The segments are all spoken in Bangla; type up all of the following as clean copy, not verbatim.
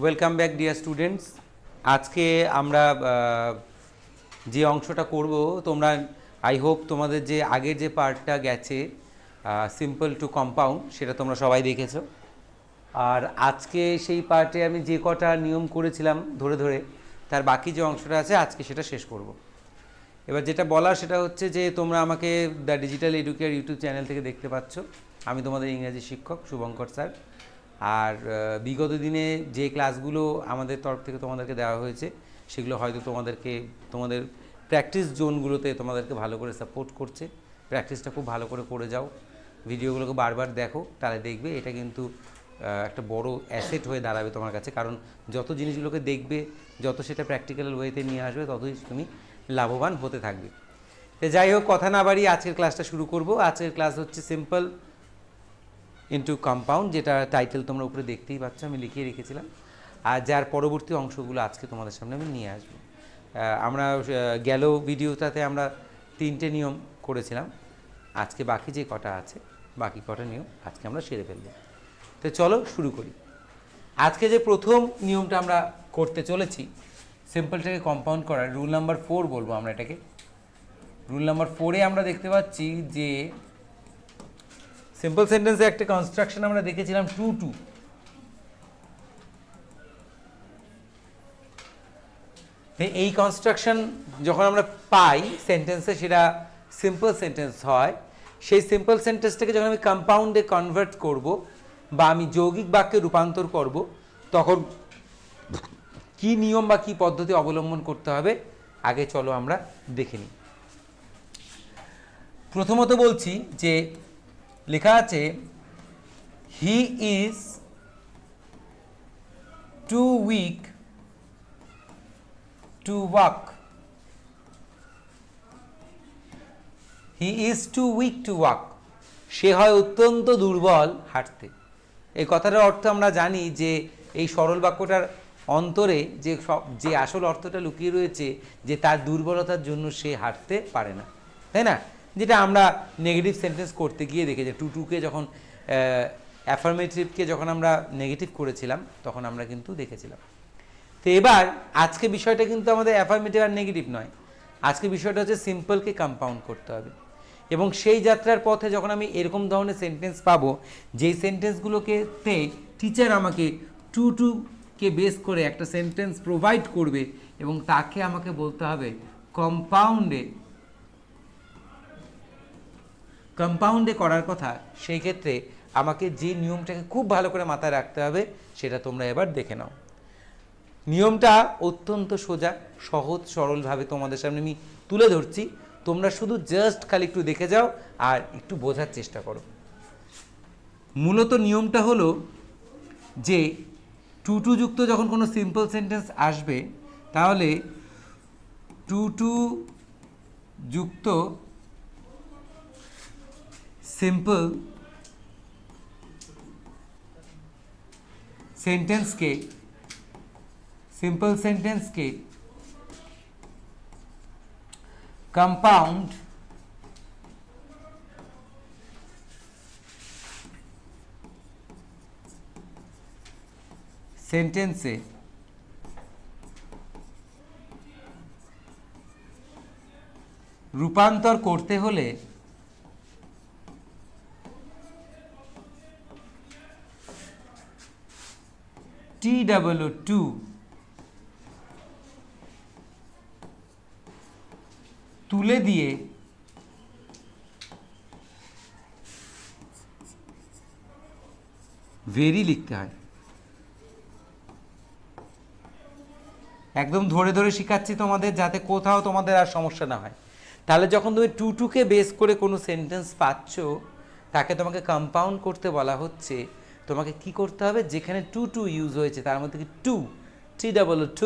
Welcome back dear students. আজকে আমরা যে অংশটা করব, তোমরা আই হোপ তোমাদের যে আগের যে পার্টটা গেছে সিম্পল টু কম্পাউন্ড, সেটা তোমরা সবাই দেখেছো। আর আজকে সেই পার্টে আমি যে কটা নিয়ম করেছিলাম ধরে ধরে, তার বাকি যে অংশটা আছে আজকে সেটা শেষ করব। এবার যেটা বলার সেটা হচ্ছে যে তোমরা আমাকে the digital educare YouTube channel থেকে দেখতে পাচ্ছ। আমি তোমাদের ইংরেজি শিক্ষক শুভঙ্কর স্যার। আর বিগত দিনে যে ক্লাসগুলো আমাদের তরফ থেকে তোমাদেরকে দেওয়া হয়েছে সেগুলো হয়তো তোমাদের প্র্যাকটিস জোনগুলোতে তোমাদেরকে ভালো করে সাপোর্ট করছে। প্র্যাকটিসটা খুব ভালো করে করে যাও, ভিডিওগুলোকে বারবার দেখো, তাহলে দেখবে এটা কিন্তু একটা বড় অ্যাসেট হয়ে দাঁড়াবে তোমার কাছে। কারণ যত জিনিসগুলোকে দেখবে, যত সেটা প্র্যাকটিক্যাল ওয়েতে নিয়ে আসবে, ততই তুমি লাভবান হতে থাকবে। তো যাই হোক, কথা না বাড়িয়ে আজকের ক্লাসটা শুরু করব। আজকের ক্লাস হচ্ছে সিম্পল ইনটু কম্পাউন্ড, যেটা টাইটেল তোমরা উপরে দেখতেই পাচ্ছ, আমি লিখিয়ে রেখেছিলাম। আর যার পরবর্তী অংশগুলো আজকে তোমাদের সামনে আমি নিয়ে আসবো। আমরা গেল ভিডিওটাতে আমরা 3টে নিয়ম করেছিলাম। আজকে বাকি যে কটা আছে, বাকি কটা নিয়ম আজকে আমরা সেরে ফেলবো। তো চলো শুরু করি। আজকে যে প্রথম নিয়মটা আমরা করতে চলেছি, সিম্পলটাকে কম্পাউন্ড করার রুল নাম্বার 4 বলবো আমরা এটাকে। রুল নাম্বার 4-এ আমরা দেখতে পাচ্ছি যে সিম্পল সেন্টেন্সে একটা কনস্ট্রাকশন আমরা দেখেছিলাম টু টু। এই কনস্ট্রাকশন যখন আমরা পাই সেন্টেন্সে, সেটা সিম্পল সেন্টেন্স হয়। সেই সিম্পল সেন্টেন্সটাকে যখন আমি কম্পাউন্ডে কনভার্ট করব বা আমি যৌগিক বাক্যে রূপান্তর করব, তখন কি নিয়ম বা কি পদ্ধতি অবলম্বন করতে হবে আগে চলো আমরা দেখে নিই। প্রথমত বলছি যে লেখা আছে he is too weak to walk. He is too weak to walk. সে হয় অত্যন্ত দুর্বল হাঁটতে। এই কথাটার অর্থ আমরা জানি যে এই সরল বাক্যটার অন্তরে যে আসল অর্থটা লুকিয়ে রয়েছে, যে তার দুর্বলতার জন্য সে হাঁটতে পারে না, তাই না? যেটা আমরা নেগেটিভ সেন্টেন্স করতে গিয়ে দেখেছি, টু টুকে যখন অ্যাফার্মেটিভকে যখন আমরা নেগেটিভ করেছিলাম তখন আমরা কিন্তু দেখেছিলাম। তো এবার আজকে বিষয়টা কিন্তু আমাদের অ্যাফার্মেটিভ আর নেগেটিভ নয়, আজকে বিষয়টা হচ্ছে সিম্পলকে কম্পাউন্ড করতে হবে। এবং সেই যাত্রার পথে যখন আমি এরকম ধরনের সেন্টেন্স পাবো, যেই সেন্টেন্সগুলোকে টিচার আমাকে টু টুকে বেস করে একটা সেন্টেন্স প্রোভাইড করবে এবং তাকে আমাকে বলতে হবে কম্পাউন্ডে করার কথা, সেই ক্ষেত্রে আমাকে যে নিয়মটাকে খুব ভালো করে মাথায় রাখতে হবে সেটা তোমরা এবার দেখে নাও। নিয়মটা অত্যন্ত সোজা, সহজ সরলভাবে তোমাদের সামনে আমি তুলে ধরছি। তোমরা শুধু জাস্ট খালি একটু দেখে যাও আর একটু বোঝার চেষ্টা করো। মূলত নিয়মটা হলো যে টু টু যুক্ত যখন কোনো সিম্পল সেন্টেন্স আসবে, তাহলে টু টু যুক্ত সিম্পল সেন্টেন্সকে কম্পাউন্ড সেন্টেন্সে রূপান্তর করতে হলে TW2 তুলে দিয়ে ভেরি লিখতে হয়। একদম ধরে ধরে শেখাচ্ছি তোমাদের, যাতে কোথাও তোমাদের আর সমস্যা না হয়। তাহলে যখন তুমি টু টুকে বেস করে কোনো সেন্টেন্স পাচ্ছ, তাকে তোমাকে কম্পাউন্ড করতে বলা হচ্ছে, তোমাকে কি করতে হবে, যেখানে টু টু ইউজ হয়েছে তার মধ্যে কি TW2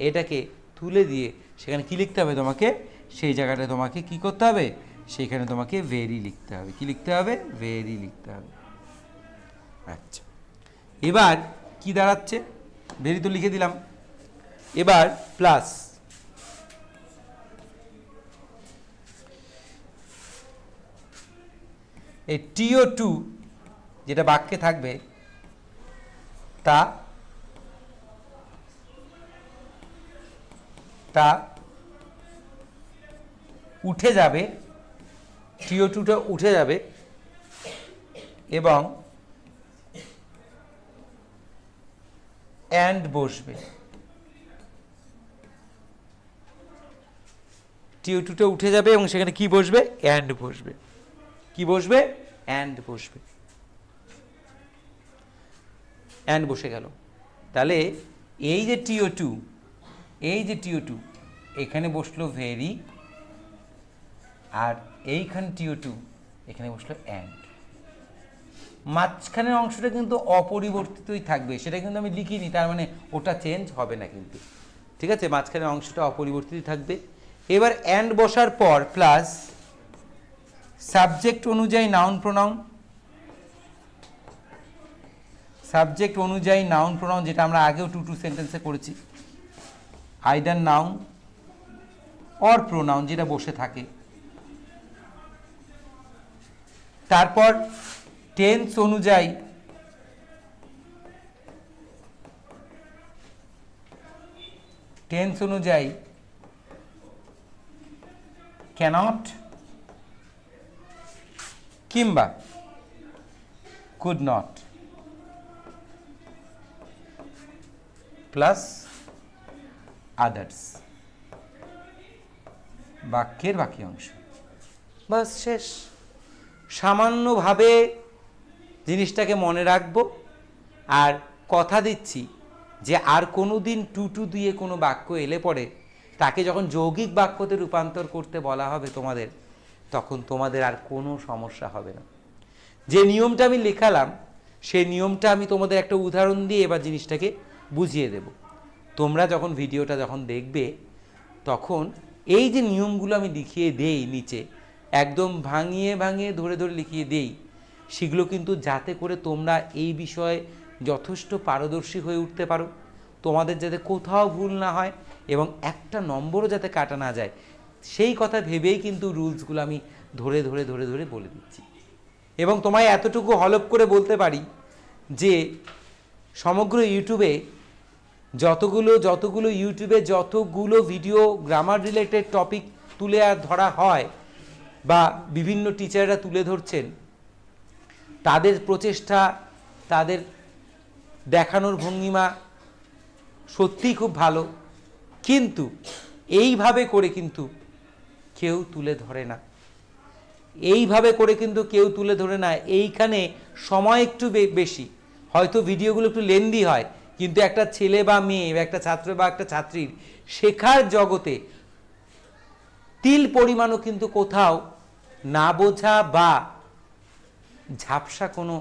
এটাকে তুলে দিয়ে সেখানে কি লিখতে হবে তোমাকে, সেই জায়গাটায় তোমাকে কি করতে হবে, সেইখানে তোমাকে ভেরি লিখতে হবে। কি লিখতে হবে? ভেরি লিখতে হবে। আচ্ছা, এবার কি দাঁড়াচ্ছে, ভেরি তো লিখে দিলাম, এবার প্লাস এই TO2 যেটা বাক্যে থাকবে তা টা উঠে যাবে, TO2টা উঠে যাবে এবং অ্যান্ড বসবে। TO2টা উঠে যাবে এবং সেখানে কি বসবে? অ্যান্ড বসবে। কি বসবে? অ্যান্ড বসবে। অ্যান্ড বসে গেল। তাহলে এই যে TO2, এই যে TO2 এখানে বসলো ভেরি, আর এইখানে TO2 এখানে বসলো অ্যান্ড। মাঝখানের অংশটা কিন্তু অপরিবর্তিতই থাকবে, সেটা কিন্তু আমি লিখিনি, তার মানে ওটা চেঞ্জ হবে না কিন্তু। ঠিক আছে, মাঝখানের অংশটা অপরিবর্তিতই থাকবে। এবার অ্যান্ড বসার পর প্লাস সাবজেক্ট অনুযায়ী নাউন প্রোনাউন, সাবজেক্ট অনুযায়ী নাউন প্রোনাউন, যেটা আমরা আগেও টু সেন্টেন্সে করেছি, আইদার নাউন অর প্রোনাউন যেটা বসে থাকে। তারপর টেন্স অনুযায়ী ক্যানট কিংবা কুড নট প্লাস আদার্স, বাক্যের বাকি অংশ। বাস শেষ। সামান্যভাবে জিনিসটাকে মনে রাখবো, আর কথা দিচ্ছি যে আর কোনো দিন টু দিয়ে কোনো বাক্য এলে পরে তাকে যখন যৌগিক বাক্যতে রূপান্তর করতে বলা হবে তোমাদের, তখন তোমাদের আর কোনো সমস্যা হবে না। যে নিয়মটা আমি লেখালাম সেই নিয়মটা আমি তোমাদের একটা উদাহরণ দিয়ে এবার জিনিসটাকে বুঝিয়ে দেব। তোমরা যখন ভিডিওটা যখন দেখবে তখন এই যে নিয়মগুলো আমি লিখিয়ে দেই নিচে, একদম ভাঙিয়ে ভাঙিয়ে ধরে ধরে লিখিয়ে দেই, সেগুলো কিন্তু যাতে করে তোমরা এই বিষয়ে যথেষ্ট পারদর্শী হয়ে উঠতে পারো, তোমাদের যাতে কোথাও ভুল না হয় এবং একটা নম্বরও যাতে কাটা না যায়, সেই কথা ভেবেই কিন্তু রুলসগুলো আমি ধরে ধরে ধরে ধরে বলে দিচ্ছি। এবং তোমায় এতটুকু হলপ করে বলতে পারি যে সমগ্র ইউটিউবে যতগুলো ভিডিও গ্রামার রিলেটেড টপিক তুলে আর ধরা হয় বা বিভিন্ন টিচাররা তুলে ধরছেন, তাদের প্রচেষ্টা, তাদের দেখানোর ভঙ্গিমা সত্যিই খুব ভালো, কিন্তু এইভাবে করে কিন্তু কেউ তুলে ধরে না। এইখানে সময় একটু বেশি, হয়তো ভিডিওগুলো একটু লেন্দি হয়, কিন্তু একটা ছেলে বা মেয়ে, একটা ছাত্র বা একটা ছাত্রীর শেখার জগতে তিল পরিমাণও কিন্তু কোথাও না বোঝা বা ঝাপসা কোনো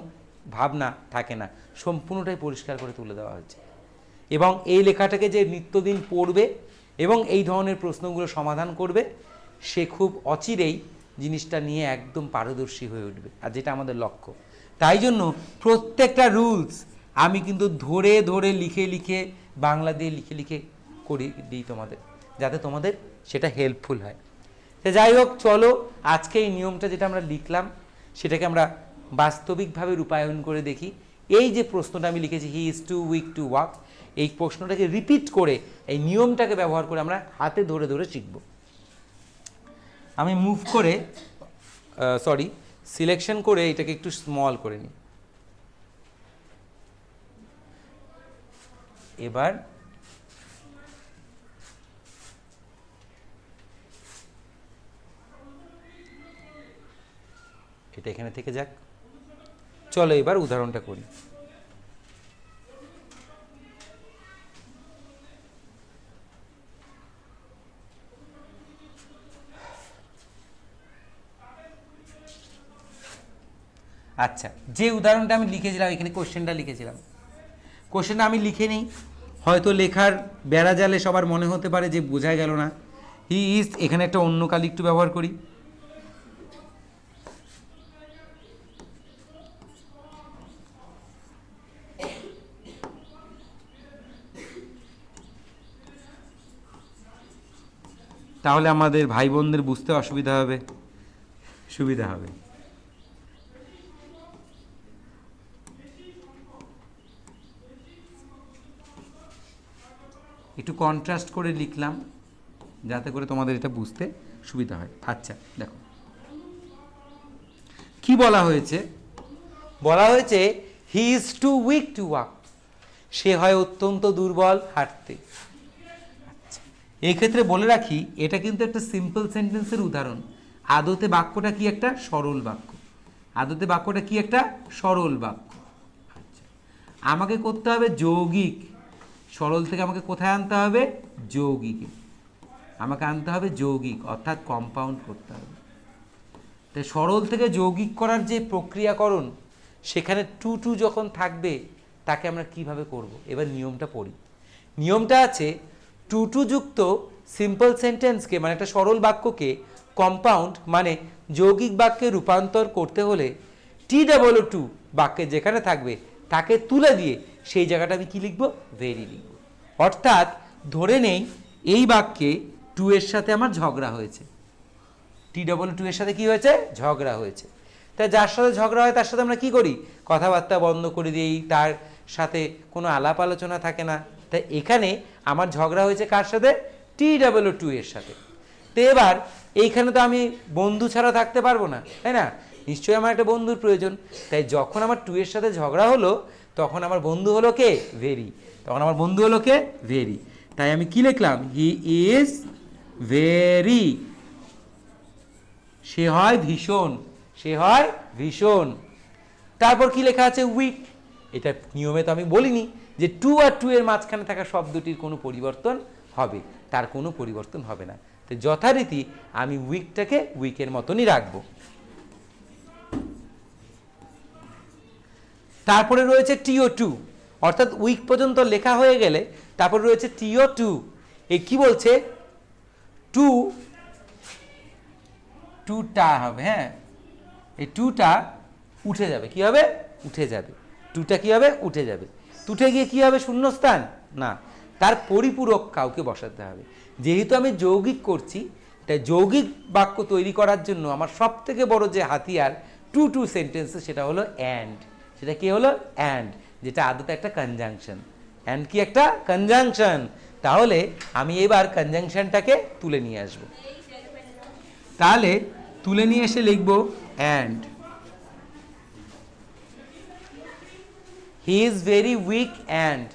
ভাবনা থাকে না, সম্পূর্ণটাই পরিষ্কার করে তুলে দেওয়া হয়েছে। এবং এই লেখাটাকে যে নিত্যদিন পড়বে এবং এই ধরনের প্রশ্নগুলো সমাধান করবে, সে খুব অচিরেই জিনিসটা নিয়ে একদম পারদর্শী হয়ে উঠবে, আর যেটা আমাদের লক্ষ্য। তাই জন্য প্রত্যেকটা রুলস আমি কিন্তু ধরে ধরে লিখে লিখে বাংলা দিয়ে লিখে লিখে করি দিই তোমাদের, যাতে তোমাদের সেটা হেল্পফুল হয়। তো যাই হোক, চলো আজকে এই নিয়মটা যেটা আমরা লিখলাম সেটাকে আমরা বাস্তবিকভাবে রূপায়ণ করে দেখি। এই যে প্রশ্নটা আমি লিখেছি, he is too weak to walk, এই প্রশ্নটাকে রিপিট করে এই নিয়মটাকে ব্যবহার করে আমরা হাতে ধরে ধরে শিখব। আমি মুভ করে সিলেকশন করে এটাকে একটু স্মল করে নিই। এবার এটা এখানে থেকে যাক। চলো এবার উদাহরণটা করি। আচ্ছা, যে উদাহরণটা আমি লিখেছিলাম, এখানে কোশ্চেনটা লিখেছিলাম, কোশ্চেনটা আমি লিখে নিই, হয়তো লেখার বেড়া জালে সবার মনে হতে পারে যে বোঝা গেল না। হি ইজ, এখানে একটা অন্য কালি একটু ব্যবহার করি। তাহলে আমাদের ভাই বোনদের বুঝতে সুবিধা হবে। একটু কন্ট্রাস্ট করে লিখলাম। যাতে করে তোমাদের এটা বুঝতে সুবিধা হয়। আচ্ছা দেখো কি বলা হয়েছে, বলা হয়েছে he is too weak to walk, সে হয় অত্যন্ত দুর্বল হাঁটতে। আচ্ছা এই ক্ষেত্রে বলে রাখি এটা কিন্তু একটা সিম্পল সেন্টেন্সের উদাহরণ, আদতে বাক্যটা কি একটা সরল বাক্য, আদতে বাক্যটা কি একটা সরল বাক্য। আচ্ছা আমাকে করতে হবে যৌগিক, সরল থেকে আমাকে কোথায় আনতে হবে, যৌগিকে, আমাকে আনতে হবে যৌগিক অর্থাৎ কম্পাউন্ড করতে হবে। তাই সরল থেকে যৌগিক করার যে প্রক্রিয়াকরণ সেখানে টু টু যখন থাকবে তাকে আমরা কিভাবে করব, এবার নিয়মটা পড়ি। নিয়মটা আছে টু টু যুক্ত সিম্পল সেন্টেন্সকে মানে একটা সরল বাক্যকে কম্পাউন্ড মানে যৌগিক বাক্যে রূপান্তর করতে হলে TOO বাক্যে যেখানে থাকবে তাকে তুলে দিয়ে সেই জায়গাটা আমি কি লিখব, ভেরি লিখব। অর্থাৎ ধরে নেই এই বাক্যে টু এর সাথে আমার ঝগড়া হয়েছে, TOO এর সাথে কি হয়েছে, ঝগড়া হয়েছে। তাই যার সাথে ঝগড়া হয় তার সাথে আমরা কি করি, কথাবার্তা বন্ধ করে দিই, তার সাথে কোনো আলাপ আলোচনা থাকে না। তাই এখানে আমার ঝগড়া হয়েছে কার সাথে, TOO এর সাথে। তো এবার এইখানে তো আমি বন্ধু ছাড়া থাকতে পারবো না, তাই না, নিশ্চয়ই আমার একটা বন্ধুর প্রয়োজন। তাই যখন আমার টু এর সাথে ঝগড়া হলো তখন আমার বন্ধু হলো কে, ভেরি, তখন আমার বন্ধু হলো কে, ভেরি। তাই আমি কি লিখলাম, হি ইজ ভেরি, সে হয় ভীষণ, সে হয় ভীষণ। তারপর কি লেখা আছে, উইক। এটা নিয়মে তো আমি বলিনি যে টু আর টু এর মাঝখানে থাকা শব্দটির কোনো পরিবর্তন হবে, তার কোনো পরিবর্তন হবে না। তো যথারীতি আমি উইকটাকে উইকের মতনই রাখবো। তারপরে রয়েছে TO2, অর্থাৎ উইক পর্যন্ত লেখা হয়ে গেলে তারপরে রয়েছে TO2। এই কি বলছে, টুটা হবে, হ্যাঁ এই টুটা উঠে যাবে, কি হবে, উঠে যাবে, টুটা কি হবে, উঠে যাবে। উঠে গিয়ে কি হবে, শূন্যস্থান না, তার পরিপূরক কাউকে বসাতে হবে। যেহেতু আমি যৌগিক করছি তাই যৌগিক বাক্য তৈরি করার জন্য আমার সব থেকে বড় যে হাতিয়ার টু টু সেন্টেন্সে সেটা হলো অ্যান্ড। সেটা কি হলো, অ্যান্ড, যেটা আদতে একটা কনজাংশন। অ্যান্ড কি একটা কনজাংশন। তাহলে আমি এবার কনজাংশনটাকে তুলে নিয়ে আসব। তাহলে তুলে নিয়ে এসে লিখব and, he is very weak and,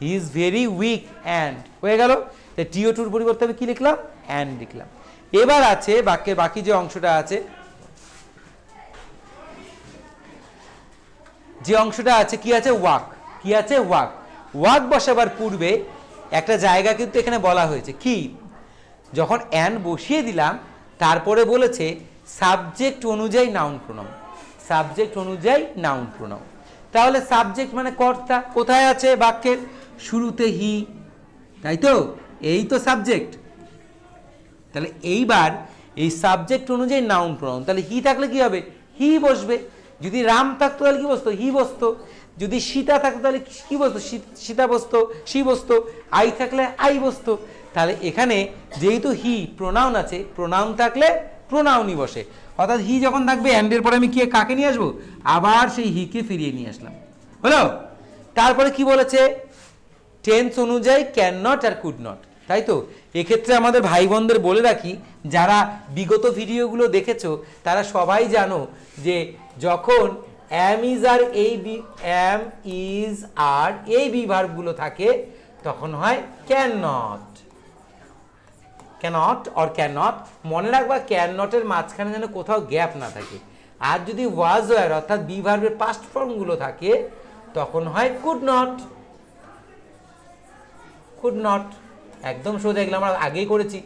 he is very weak and, হয়ে গেল। তাই TO2 পরিবর্তে আমি কি লিখলাম, অ্যান্ড লিখলাম। এবার আছে বাক্যের বাকি যে অংশটা আছে, যে অংশটা আছে কি আছে, ওয়াক, কি আছে, ওয়াক। ওয়াক বসাবার পূর্বে একটা জায়গা কিন্তু এখানে বলা হয়েছে কি, যখন অ্যান্ড বসিয়ে দিলাম তারপরে বলেছে সাবজেক্ট অনুযায়ী নাউন প্রোনাউন, সাবজেক্ট অনুযায়ী নাউন প্রোনাউন। তাহলে সাবজেক্ট মানে কর্তা কোথায় আছে, বাক্যের শুরুতে হি, তাই তো, এই তো সাবজেক্ট। তাহলে এইবার এই সাবজেক্ট অনুযায়ী নাউন প্রোনাউন, তাহলে হি থাকলে কি হবে, হি বসবে। যদি রাম থাকতো তাহলে কি বসতো, হি বসতো। যদি সীতা থাকতো তাহলে কি বসতো, সীতা বসতো, সি বসতো। আই থাকলে আই বসতো। তাহলে এখানে যেহেতু হি প্রোনাউন আছে, প্রোনাউন থাকলে প্রোনাউনই বসে। অর্থাৎ হি যখন থাকবে অ্যান্ডের পরে আমি কি কাকে নিয়ে আসবো, আবার সেই হিকে ফিরিয়ে নিয়ে আসলাম, হলো। তারপরে কি বলেছে, টেন্স অনুযায়ী ক্যান নট আর কুড নট, তাই তো। এক্ষেত্রে আমাদের ভাই বোনদের বলে রাখি, যারা বিগত ভিডিওগুলো দেখেছো তারা সবাই জানো যে যখন am is R am is আর এই ভার্বগুলো থাকে তখন হয় can not, cannot or can not. মনে রাখবা ক্যান নটের মাঝখানে যেন কোথাও গ্যাপ না থাকে। আর যদি ওয়াজ ওয়ার অর্থাৎ ভার্বের পাস্ট ফর্মগুলো থাকে তখন হয় কুড নট, কুড নট। একদম সোজা, এগুলো আমরা আগেই করেছি,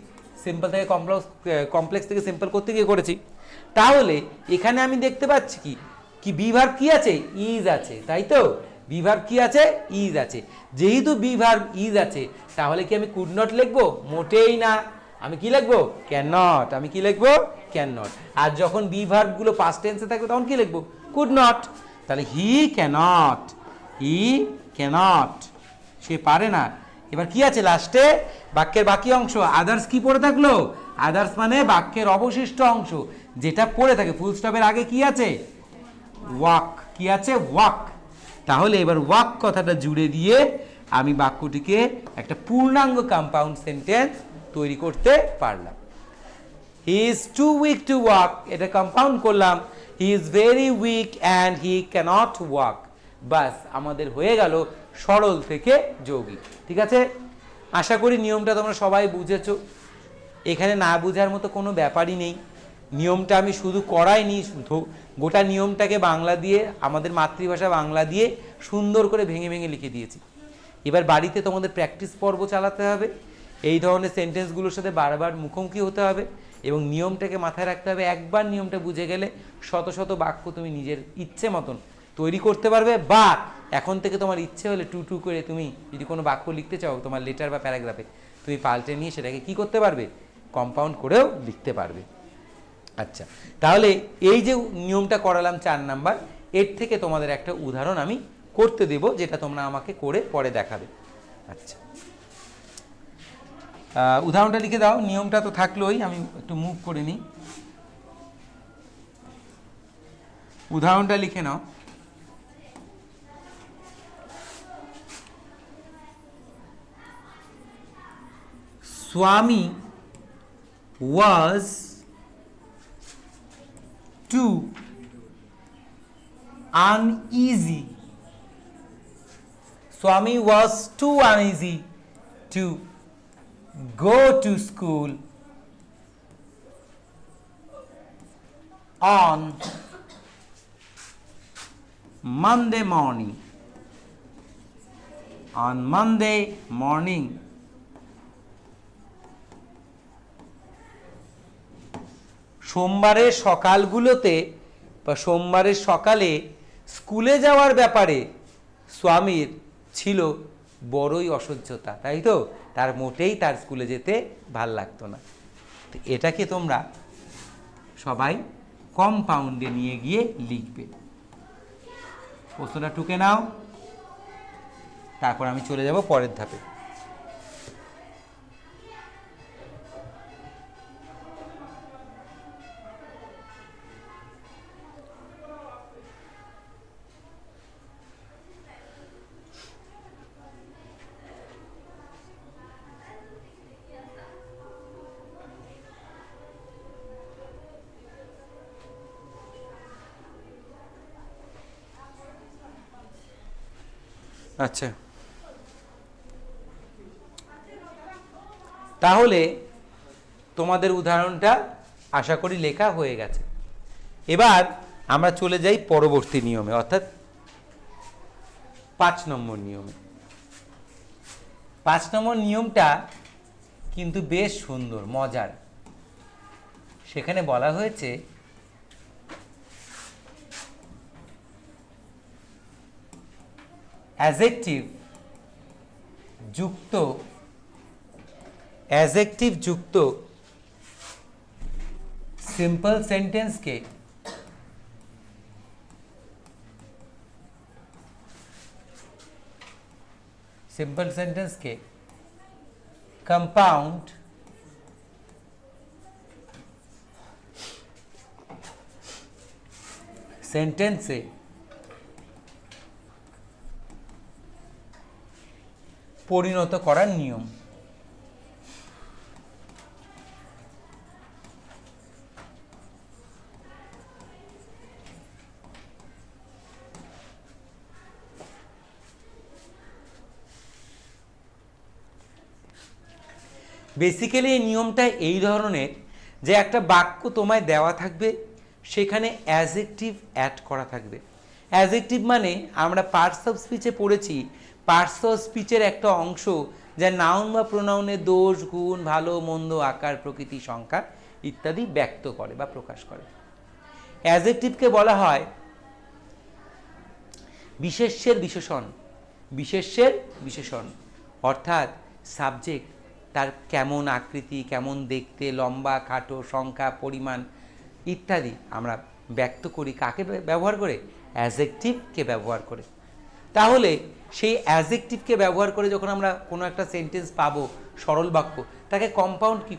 সিম্পল থেকে কমপ্লেক্স থেকে সিম্পল করতে গিয়ে করেছি। তাহলে এখানে আমি দেখতে পাচ্ছি কি কি ভার্ব কি আছে, ইজ আছে, তাই তো। ভার্ব কি আছে, ইজ আছে। যেহেতু ভার্ব ইজ আছে তাহলে কি আমি কুড নট লিখবো, মোটেই না। আমি কি লিখবো, ক্যান নট। আমি কি লিখবো, ক্যান নট। আর যখন ভার্বগুলো পাস্ট টেন্সে থাকবে তখন কি লিখবো, কুড নট। তাহলে হি ক্যানট, হি ক্যানট, সে পারে না। এবার কি আছে লাস্টে, বাক্যের বাকি অংশ আদার্স কি পড়ে থাকলো, আদার্স মানে বাক্যের অবশিষ্ট অংশ যেটা পড়ে থাকে। ফুল স্টপের আগে কি আছে, ওয়াক, কি আছে, ওয়াক। তাহলে এবার ওয়াক কথাটা জুড়ে দিয়ে আমি বাক্যটিকে একটা পূর্ণাঙ্গ কম্পাউন্ড সেন্টেন্স তৈরি করতে পারলাম। He is too weak to walk, এটা কম্পাউন্ড করলাম, he is very weak and he cannot walk. বাস আমাদের হয়ে গেল সরল থেকে যৌগিক। ঠিক আছে, আশা করি নিয়মটা তোমরা সবাই বুঝেছো। এখানে না বোঝার মতো কোনো ব্যাপারই নেই। নিয়মটা আমি শুধু করাইনি, গোটা নিয়মটাকে বাংলা দিয়ে, আমাদের মাতৃভাষা বাংলা দিয়ে সুন্দর করে ভেঙে ভেঙে লিখে দিয়েছি। এবার বাড়িতে তোমাদের প্র্যাকটিস পর্ব চালাতে হবে, এই ধরনের সেন্টেন্সগুলোর সাথে বারবার মুখোমুখি হতে হবে এবং নিয়মটাকে মাথায় রাখতে হবে। একবার নিয়মটা বুঝে গেলে শত শত বাক্য তুমি নিজের ইচ্ছে মতন তৈরি করতে পারবে, বা এখন থেকে তোমার ইচ্ছে হলে টু টু করে তুমি যদি কোনো বাক্য লিখতে চাও তোমার লেটার বা প্যারাগ্রাফে, তুমি পাল্টে নিয়ে সেটাকে কি করতে পারবে, কম্পাউন্ড করেও লিখতে পারবে। আচ্ছা, তাহলে এই যে নিয়মটা করালাম 4 নাম্বার, এর থেকে তোমাদের একটা উদাহরণ আমি করতে দেব, যেটা তোমরা আমাকে করে পরে দেখাবে। আচ্ছা, উদাহরণটা লিখে দাও। নিয়মটা তো থাকলোই, আমি একটু মুভ করে নিই। উদাহরণটা লিখে নাও। স্বামী was too uneasy. Swami was too uneasy to go to school on Monday morning. On Monday morning, সোমবারের সকালগুলোতে বা সোমবারের সকালে স্কুলে যাওয়ার ব্যাপারে স্বামীর ছিল বড়ই অসহ্যতা, তাই তো? তার মোটেই তার স্কুলে যেতে ভাল লাগতো না। তো এটাকে তোমরা সবাই কম্পাউন্ডে নিয়ে গিয়ে লিখবে। প্রশ্নটা টুকে নাও, তারপর আমি চলে যাব পরের ধাপে। আচ্ছা, তাহলে তোমাদের উদাহরণটা আশা করি লেখা হয়ে গেছে। এবার আমরা চলে যাই পরবর্তী নিয়মে, অর্থাৎ 5 নম্বর নিয়মে। 5 নম্বর নিয়মটা কিন্তু বেশ সুন্দর, মজার। সেখানে বলা হয়েছে অ্যাডজেক্টিভ যুক্ত সিম্পল সেন্টেন্সকে কম্পাউন্ড সেন্টেন্সে পরিণত করার নিয়ম। বেসিক্যালি এই নিয়মটা এই ধরনের যে একটা বাক্য তোমায় দেওয়া থাকবে, সেখানে অ্যাডজেক্টিভ অ্যাড করা থাকবে। অ্যাডজেক্টিভ মানে আমরা পার্টস অফ স্পিচে পড়েছি, পার্টস অফ স্পিচের একটা অংশ যা নাউন বা প্রোনাউনের দোষ, গুণ, ভালো মন্দ, আকার, প্রকৃতি, সংখ্যা ইত্যাদি ব্যক্ত করে বা প্রকাশ করে। অ্যাডজেক্টিভকে বলা হয় বিশেষ্যের বিশেষণ, অর্থাৎ সাবজেক্ট তার কেমন আকৃতি, কেমন দেখতে, লম্বা, খাটো, সংখ্যা, পরিমাণ ইত্যাদি আমরা ব্যক্ত করি কাকে ব্যবহার করে? অ্যাডজেক্টিভকে ব্যবহার করে। তাহলে সেই অ্যাডজেক্টিভকে ব্যবহার করে যখন আমরা কোনো একটা সেন্টেন্স পাবো, সরল বাক্য, তাকে কম্পাউন্ড কি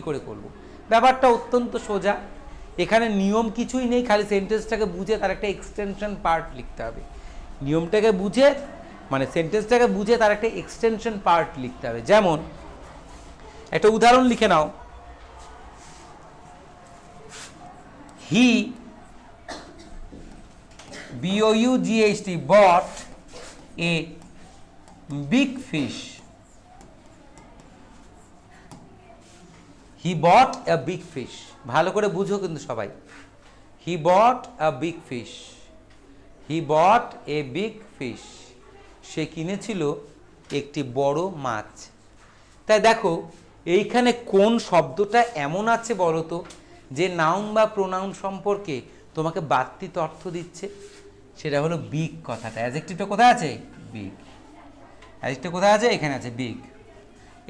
করে করব? ব্যাপারটা অত্যন্ত সোজা। এখানে নিয়ম কিছুই নেই, খালি সেন্টেন্সটাকে বুঝে তার একটা এক্সটেনশন পার্ট লিখতে হবে। নিয়মটাকে বুঝে মানে সেন্টেন্সটাকে বুঝে তার একটা এক্সটেনশন পার্ট লিখতে হবে। যেমন একটা উদাহরণ লিখে নাও। হি BOUGHT bought a big fish. He bought a big fish. ভালো করে বুঝো কিন্তু সবাই। He bought a big fish. He bought a big fish. সে কিনেছিল একটি বড় মাছ। তাই দেখো এইখানে কোন শব্দটা এমন আছে বলো তো, যে নাউন বা প্রোনাউন সম্পর্কে তোমাকে বাড়তি অর্থ দিচ্ছে? সেটা হলো বিগ কথাটা। অ্যাডজেক্টিভটা কোথায় আছে? বিগ। অ্যাডজেক্টিভ কোথায় আছে? এখানে আছে, বিগ।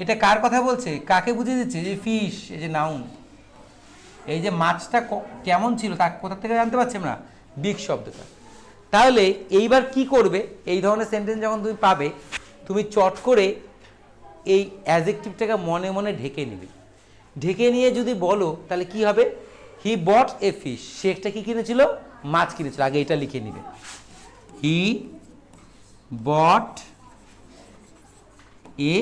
এটা কার কথা বলছে? কাকে বুঝিয়ে দিচ্ছে? যে ফিশ, এই যে নাউন। এই যে মাছটা কেমন ছিল তা কোথা থেকে জানতে পারছি আমরা? বিগ শব্দটা। তাহলে এইবার কি করবে? এই ধরনের সেন্টেন্স যখন তুমি পাবে, তুমি চট করে এই অ্যাডজেক্টিভটাকে মনে মনে ঢেকে নেবে। ঢেকে নিয়ে যদি বলো তাহলে কি হবে? হি বট এ ফিশ। সে একটা কি কিনেছিল? মাছ কিনেছিল। আগে এটা লিখে নিবে। হি বট এ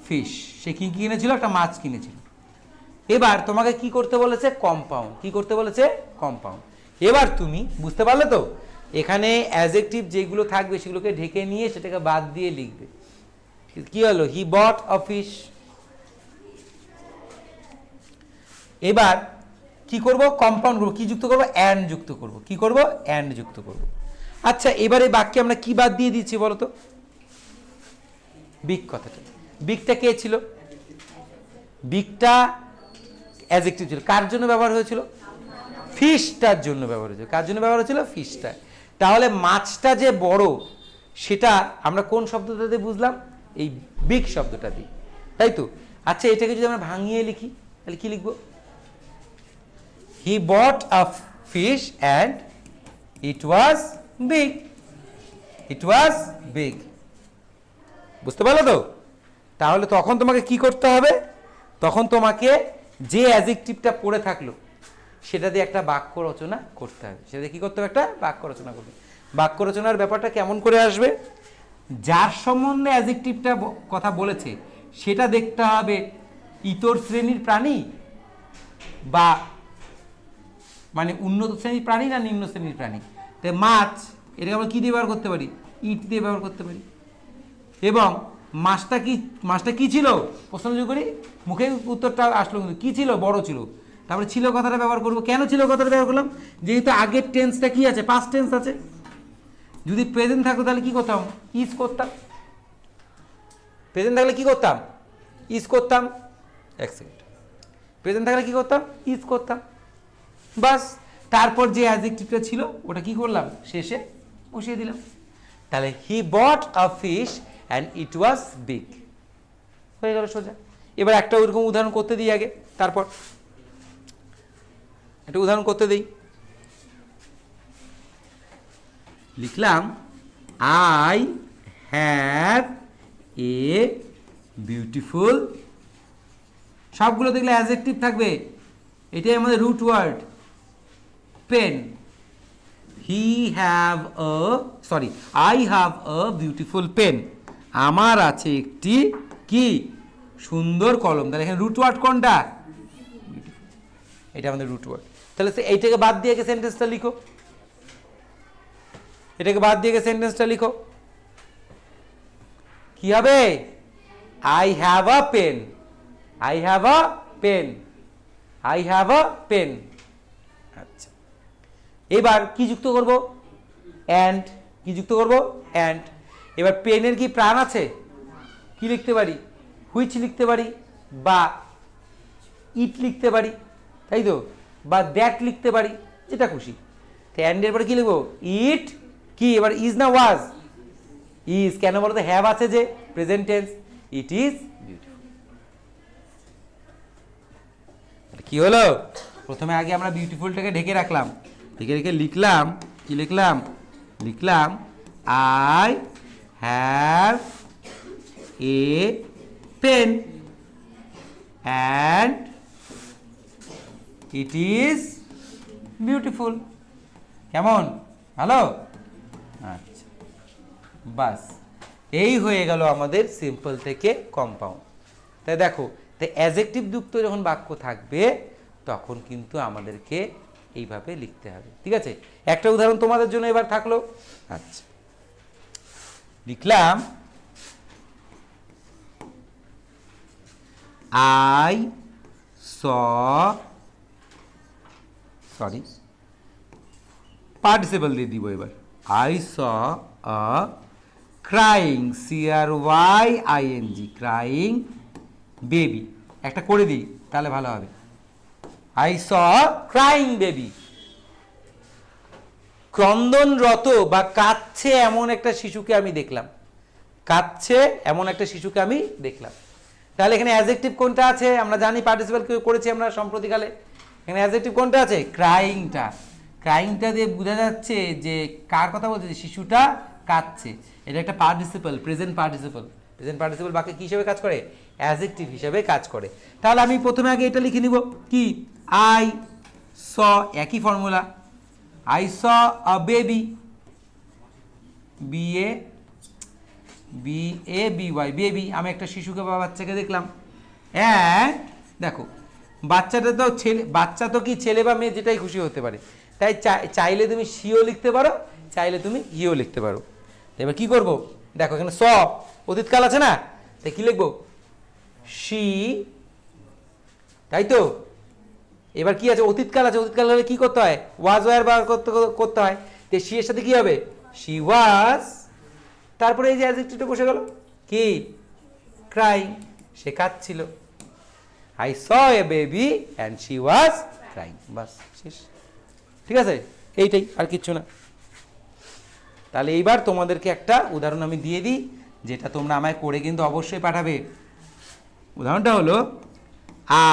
ফিশ। সে কি কিনেছিল? একটা মাছ কিনেছিল। এবার তোমাকে কি করতে বলেছে? কম্পাউন্ড। কি করতে বলেছে? কম্পাউন্ড। এবার তুমি বুঝতে পারলে তো? এখানে অ্যাডজেক্টিভ যেগুলো থাকবে সেগুলোকে ঢেকে নিয়ে সেটাকে বাদ দিয়ে লিখবে। কি হলো? হি বট আ ফিশ। এবার কি করব? কম্পাউন্ড করব। কি যুক্ত করব? অ্যান্ড যুক্ত করব। কি করব? অ্যান্ড যুক্ত করব। আচ্ছা, এবারে বাক্যে আমরা কি বাদ দিয়ে দিচ্ছি বলো তো? বিগ কথাটা। বিগটা কে ছিল? বিগটা অ্যাডজেক্টিভ ছিল। কার জন্য ব্যবহার হয়েছিল? ফিশটার জন্য ব্যবহার হয়েছিল। কার জন্য ব্যবহার হয়েছিল? ফিশটা। তাহলে মাছটা যে বড় সেটা আমরা কোন শব্দটা দিয়ে বুঝলাম? এই বিগ শব্দটা দিয়ে, তাই তো? আচ্ছা, এটাকে যদি আমরা ভাঙিয়ে লিখি তাহলে কি লিখবো? He bought a fish and it was big. It was big. বুঝতে পারলো তো? তাহলে তখন তোমাকে কি করতে হবে? তখন তোমাকে যে অ্যাডজেক্টিভটা পড়ে থাকলো সেটা দিয়ে একটা বাক্য রচনা করতে হবে। সেটা দিয়ে কি করতে হবে? একটা বাক্য রচনা করবে। বাক্য রচনার ব্যাপারটা কেমন করে আসবে? যার সম্বন্ধে অ্যাডজেক্টিভটা কথা বলেছে সেটা দেখতে হবে ইতর শ্রেণীর প্রাণী, বা মানে উন্নত শ্রেণীর প্রাণী না নিম্ন শ্রেণীর প্রাণী। তাই মাছ, এটাকে আমরা কী দিয়ে ব্যবহার করতে পারি? ইট দিয়ে ব্যবহার করতে পারি। এবং মাছটা কি ছিল? প্রশ্ন যদি করি মুখে উত্তরটা আসলো, কিন্তু কী ছিল? বড় ছিল। তারপরে ছিল কথাটা ব্যবহার করবো। কেন ছিল কথাটা ব্যবহার করলাম? যেহেতু আগের টেন্সটা কি আছে? পাস্ট টেন্স আছে। যদি প্রেজেন্ট থাকতো তাহলে কি করতাম? ইজ করতাম। প্রেজেন্ট থাকলে কি করতাম? ইজ করতাম। এক সেকেন্ড। প্রেজেন্ট থাকলে কি করতাম? ইজ করতাম। বাস, তারপর যে অ্যাডজেক্টিভটা ছিল ওটা কি করলাম? শেষে বসিয়ে দিলাম। তাহলে he bought a fish and it was big. হয়ে গেল সোজা। এবার একটা ওইরকম উদাহরণ করতে দিই আগে, তারপর একটা উদাহরণ করতে দিই। লিখলাম আই হ্যাভ এ বিউটিফুল। সবগুলো দেখলে অ্যাডজেক্টিভ থাকবে। এটাই আমাদের root word, pen. I have a beautiful pen. আমার আছে একটি কি সুন্দর কলম। তাহলে এখানে রুট ওয়ার্ড কোনটা? এটা আমাদের রুট ওয়ার্ড। তাহলে এইটাকে বাদ দিয়ে সেন্টেন্সটা লিখো। এটাকে বাদ দিয়ে সেন্টেন্সটা লিখো। কি হবে? I have a pen. I have a pen. I have a pen. আচ্ছা, এবার কি যুক্ত করব? অ্যান্ড। কি যুক্ত করব? অ্যান্ড। এবার পেনের কি প্রাণ আছে? কি লিখতে পারি? হুইচ লিখতে পারি, বা ইট লিখতে পারি, তাই তো? বা দ্যাট লিখতে পারি, যেটা খুশি। তো অ্যান্ডের পরে কি লিখবো? ইট কি এবার ইজ না ওয়াজ? ইজ। কেন বলতো? হ্যাভ আছে যে, present tense. It is beautiful. কি হলো? প্রথমে আগে আমরা বিউটিফুলটাকে ঢেকে রাখলাম, ঢেকে রেখে লিখলাম, কি লিখলাম? লিখলাম I have a pen and it is beautiful. কেমন? ভালো? আচ্ছা, বাস এই হয়ে গেল আমাদের সিম্পল থেকে কম্পাউন্ড। তাই দেখো তো অ্যাডজেক্টিভ যুক্ত যখন বাক্য থাকবে তখন কিন্তু আমাদেরকে এইভাবে লিখতে হবে, ঠিক আছে? একটা উদাহরণ তোমাদের জন্য এবার থাকলো। আচ্ছা, লিখলাম আই স সরি পার্টিসিপল দিয়ে দিব এবার। I saw a crying, CRYING, crying baby. একটা করে দিই তাহলে ভালো হবে। আই স ক্রাইং বেবি, ক্রন্দনরত বা কাঁদছে এমন একটা শিশুকে আমি দেখলাম। কাঁদছে এমন একটা শিশুকে আমি দেখলাম। তাহলে এখানে অ্যাডজেক্টিভ কোনটা আছে? আমরা জানি পার্টিসিপল করেছি আমরা সম্প্রতিকালে। এখানে অ্যাডজেক্টিভ কোনটা আছে? ক্রাইংটা। ক্রাইংটা দিয়ে বোঝা যাচ্ছে যে কার কথা বলছে, শিশুটা কাঁদছে। এটা একটা participle, present participle. Present participle বাক্যে কি হিসেবে কাজ করে? অ্যাডজেক্টিভ হিসেবে কাজ করে। তাহলে আমি প্রথমে আগে এটা লিখে নিব কি, আই স, একই formula, I saw a baby, BABY, baby, আমি একটা শিশুকে বা বাচ্চাকে দেখলাম। অ্যান্ড দেখো, বাচ্চাটা তো ছেলে, বাচ্চা তো কি ছেলে বা মেয়ে যেটাই খুশি হতে পারে, তাই চাইলে তুমি সিও লিখতে পারো, চাইলে তুমি হিও লিখতে পারো। এবার কি করব, দেখো এখানে স অতীতকাল আছে না, তাই কি লিখবো, সি, তাই তো? এবার কি আছে, অতীতকাল আছে, অতীতকাল হলে কি করতে হয়, ওয়াজ ওয়ার বার করতে হয়। তো সি এর সাথে কি হবে, শি ওয়াজ, তারপরে এই যে অ্যাডজেক্টিভটা বসে গেল কি, ক্রাইং, সে কাঁদছিল। I saw a baby and she was crying, বাস শেষ। ঠিক আছে, এইটাই, আর কিচ্ছু না। তাহলে এইবার তোমাদেরকে একটা উদাহরণ আমি দিয়ে দিই, যেটা তোমরা আমায় করে কিন্তু অবশ্যই পাঠাবে। উদাহরণটা হলো,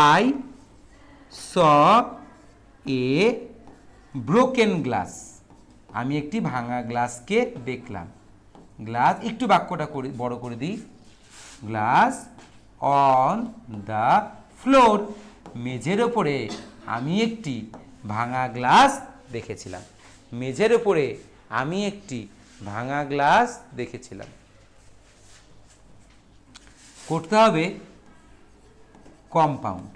I saw A broken glass, আমি একটি ভাঙা গ্লাসকে দেখলাম। গ্লাস, একটু বাক্যটা করে বড় করে দিই, গ্লাস অন দ্য ফ্লোর, মেঝের ওপরে আমি একটি ভাঙা গ্লাস দেখেছিলাম। মেঝের ওপরে আমি একটি ভাঙা গ্লাস দেখেছিলাম। করতে হবে কম্পাউন্ড।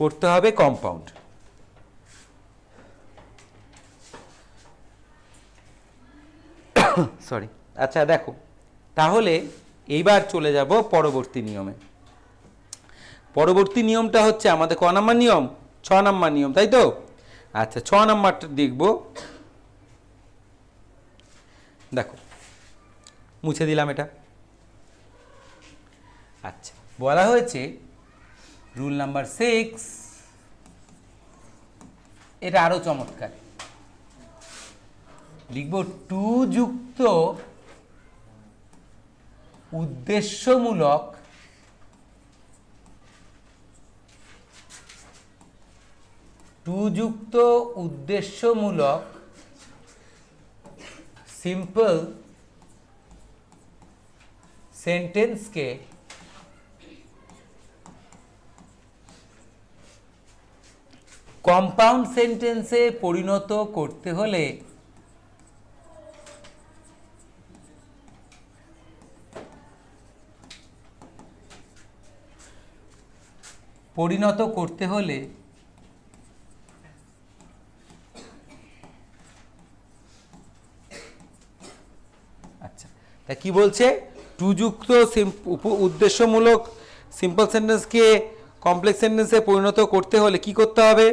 করতে হবে কম্পাউন্ড। সরি, আচ্ছা দেখো, তাহলে এইবার চলে যাব পরবর্তী নিয়মে। পরবর্তী নিয়মটা হচ্ছে আমাদের ক নাম্বার নিয়ম, 6 নাম্বার নিয়ম, তাই তো? আচ্ছা, 6 নাম্বারটা দেখব। দেখো, মুছে দিলাম এটা। আচ্ছা, বলা হয়েছে রুল নাম্বার 6, এটা আরো চমৎকার, লিখব টু যুক্ত উদ্দেশ্যমূলক সিম্পল সেন্টেন্সকে কম্পাউন্ড সেন্টেন্সে পরিণত করতে হলে আচ্ছা, তা কি বলছে, টু যুক্ত উদ্দেশ্যমূলক সিম্পল সেন্টেন্সকে কমপ্লেক্স সেন্টেন্সে পরিণত করতে হলে কি করতে হবে?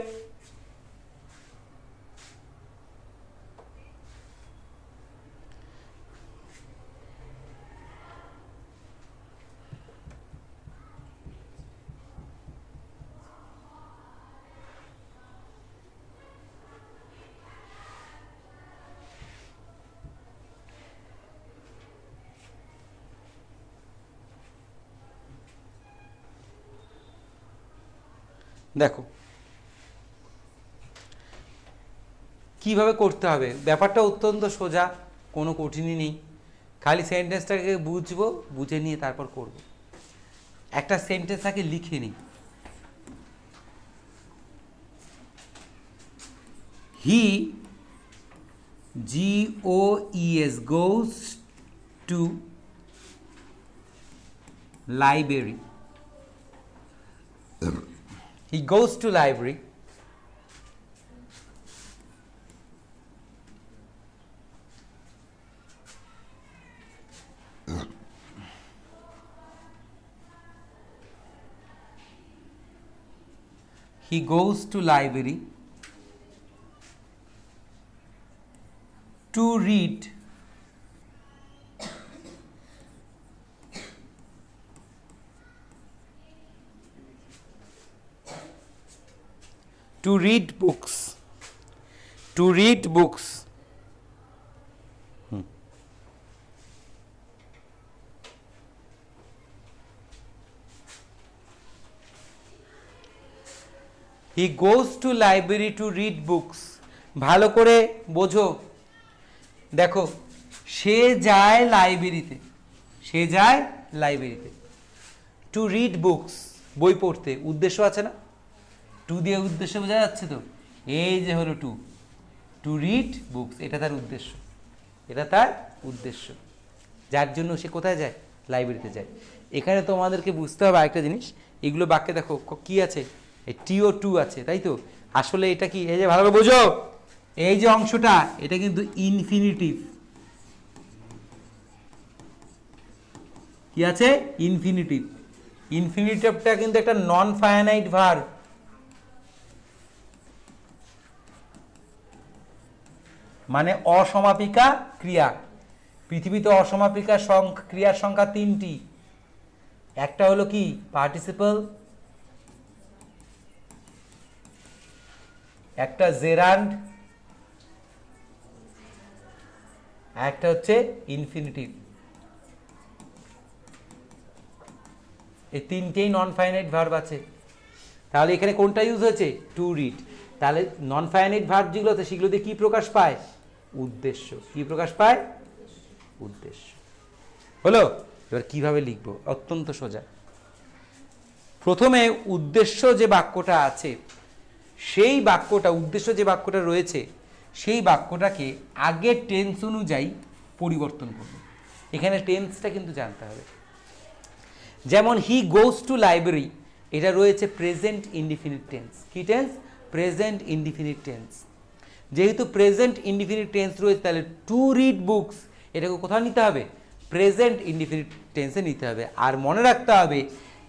দেখো কিভাবে করতে হবে, ব্যাপারটা অত্যন্ত সোজা, কোনো কঠিনই নেই। খালি সেন্টেন্সটাকে বুঝবো, বুঝে নিয়ে তারপর করব। একটা সেন্টেন্স আগে লিখে নিই, হি GOES, goes to library. He goes to library. He goes to library to read books. To read books. He goes to library to read books. ভালো করে বোঝো, দেখো সে যায় লাইব্রেরিতে, টু রিড বুকস, বই পড়তে। উদ্দেশ্য আছে না, টু দিয়ে উদ্দেশ্য বোঝা যাচ্ছে তো, এই যে হলো টু রিড বুকস, এটা তার উদ্দেশ্য, যার জন্য সে কোথায় যায়, লাইব্রেরিতে যায়। এখানে তোমাদেরকে বুঝতে হবে আরেকটা জিনিস, এগুলো বাক্যে দেখো কি আছে, এই টিও টু আছে, তাই তো। আসলে এটা কি, এই যে ভালো করে বোঝো, এই যে অংশটা এটা কিন্তু ইনফিনিটিভ। কি আছে, ইনফিনিটিভটা কিন্তু একটা নন ফাইনাইট ভার্ব। মানে অসমাপিকা ক্রিয়া। পৃথিবীতে অসমাপিকা ক্রিয়ার সংখ্যা 3টি। একটা হলো কি, পার্টিসিপল, একটা জেরান্ড, একটা হচ্ছে ইনফিনিটিভ। এই 3টেই নন ফাইনাইট ভার্ব আছে। তাহলে এখানে কোনটা ইউজ হয়েছে, টু রিড। তাহলে নন ফাইনাইট ভার্ব যেগুলো আছে সেগুলো দিয়ে কি প্রকাশ পায়, উদ্দেশ্য। কি প্রকাশ পায়, উদ্দেশ্য। হলো, এবার কিভাবে লিখবো, অত্যন্ত সোজা। প্রথমে উদ্দেশ্য যে বাক্যটা আছে, সেই বাক্যটা, উদ্দেশ্য যে বাক্যটা রয়েছে সেই বাক্যটাকে আগের টেন্স অনুযায়ী পরিবর্তন করব। এখানে টেন্সটা কিন্তু জানতে হবে। যেমন হি গোজ টু লাইব্রেরি, এটা রয়েছে প্রেজেন্ট ইনডিফিনিট টেন্স। কি টেন্স, প্রেজেন্ট ইনডিফিনিট টেন্স। যেহেতু প্রেজেন্ট ইনডিফিনিট টেন্স রয়েছে, তাহলে টু রিড বুকস এটাকে কোথাও নিতে হবে, প্রেজেন্ট ইনডিফিনিট টেন্সে নিতে হবে। আর মনে রাখতে হবে